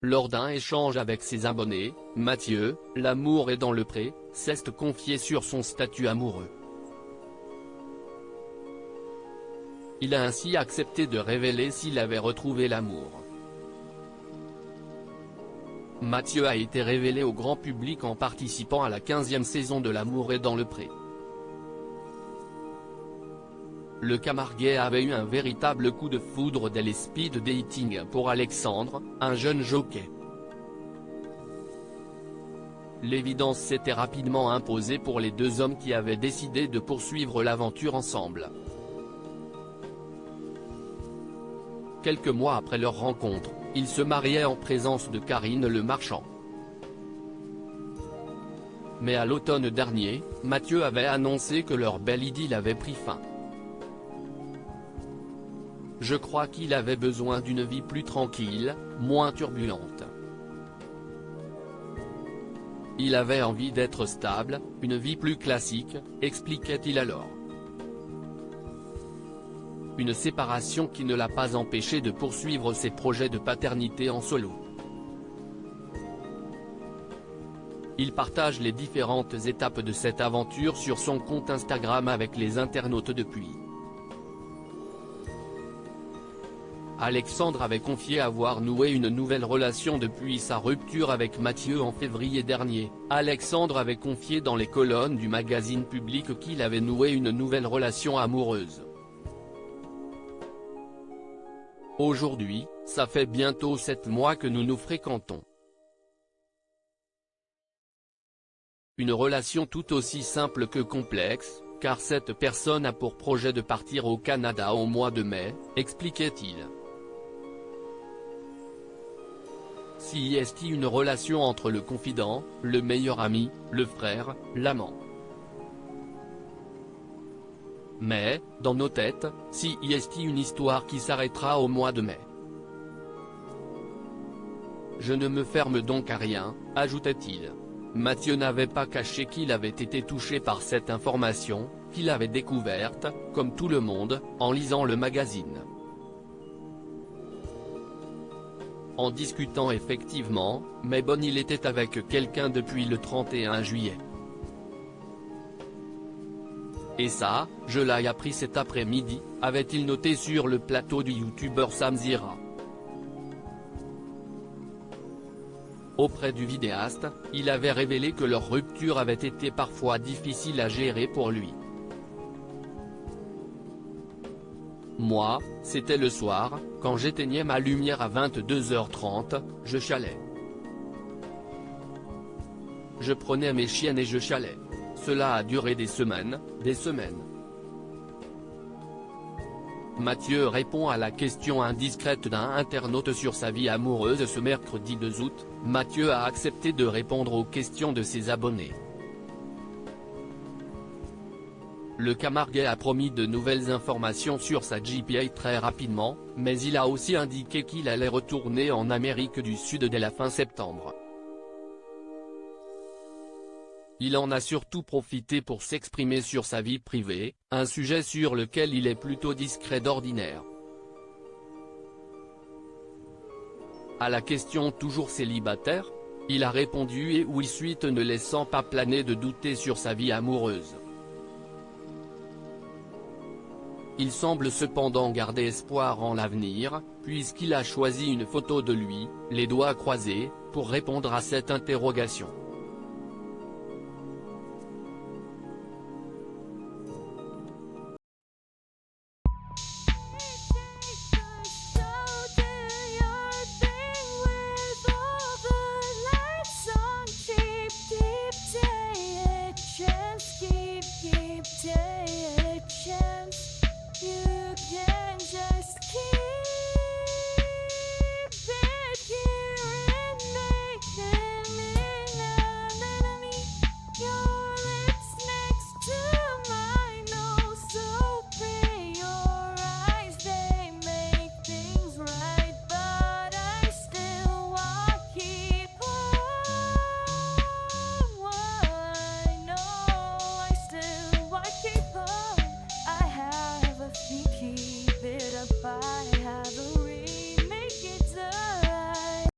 Lors d'un échange avec ses abonnés, Mathieu, l'amour est dans le pré, s'est confié sur son statut amoureux. Il a ainsi accepté de révéler s'il avait retrouvé l'amour. Mathieu a été révélé au grand public en participant à la 15e saison de L'amour est dans le pré. Le Camarguais avait eu un véritable coup de foudre dès les speed dating pour Alexandre, un jeune jockey. L'évidence s'était rapidement imposée pour les deux hommes qui avaient décidé de poursuivre l'aventure ensemble. Quelques mois après leur rencontre, ils se mariaient en présence de Karine Le Marchand. Mais à l'automne dernier, Mathieu avait annoncé que leur belle idylle avait pris fin. Je crois qu'il avait besoin d'une vie plus tranquille, moins turbulente. Il avait envie d'être stable, une vie plus classique, expliquait-il alors. Une séparation qui ne l'a pas empêché de poursuivre ses projets de paternité en solo. Il partage les différentes étapes de cette aventure sur son compte Instagram avec les internautes depuis. Alexandre avait confié avoir noué une nouvelle relation depuis sa rupture avec Mathieu en février dernier. Alexandre avait confié dans les colonnes du magazine Public qu'il avait noué une nouvelle relation amoureuse. Aujourd'hui, ça fait bientôt 7 mois que nous nous fréquentons. Une relation tout aussi simple que complexe, car cette personne a pour projet de partir au Canada au mois de mai, expliquait-il. Si est une relation entre le confident, le meilleur ami, le frère, l'amant. Mais, dans nos têtes, si est une histoire qui s'arrêtera au mois de mai. Je ne me ferme donc à rien, ajoutait-il. Mathieu n'avait pas caché qu'il avait été touché par cette information, qu'il avait découverte, comme tout le monde, en lisant le magazine. En discutant effectivement, mais bon, il était avec quelqu'un depuis le 31 juillet. Et ça, je l'ai appris cet après-midi, avait-il noté sur le plateau du youtubeur Sam Zira. Auprès du vidéaste, il avait révélé que leur rupture avait été parfois difficile à gérer pour lui. Moi, c'était le soir, quand j'éteignais ma lumière à 22h30, je chialais. Je prenais mes chiennes et je chialais. Cela a duré des semaines, des semaines. Mathieu répond à la question indiscrète d'un internaute sur sa vie amoureuse ce mercredi 2 août, Mathieu a accepté de répondre aux questions de ses abonnés. Le Camarguais a promis de nouvelles informations sur sa GPA très rapidement, mais il a aussi indiqué qu'il allait retourner en Amérique du Sud dès la fin septembre. Il en a surtout profité pour s'exprimer sur sa vie privée, un sujet sur lequel il est plutôt discret d'ordinaire. À la question toujours célibataire, il a répondu et oui suite ne laissant pas planer de douter sur sa vie amoureuse. Il semble cependant garder espoir en l'avenir, puisqu'il a choisi une photo de lui, les doigts croisés, pour répondre à cette interrogation. Keep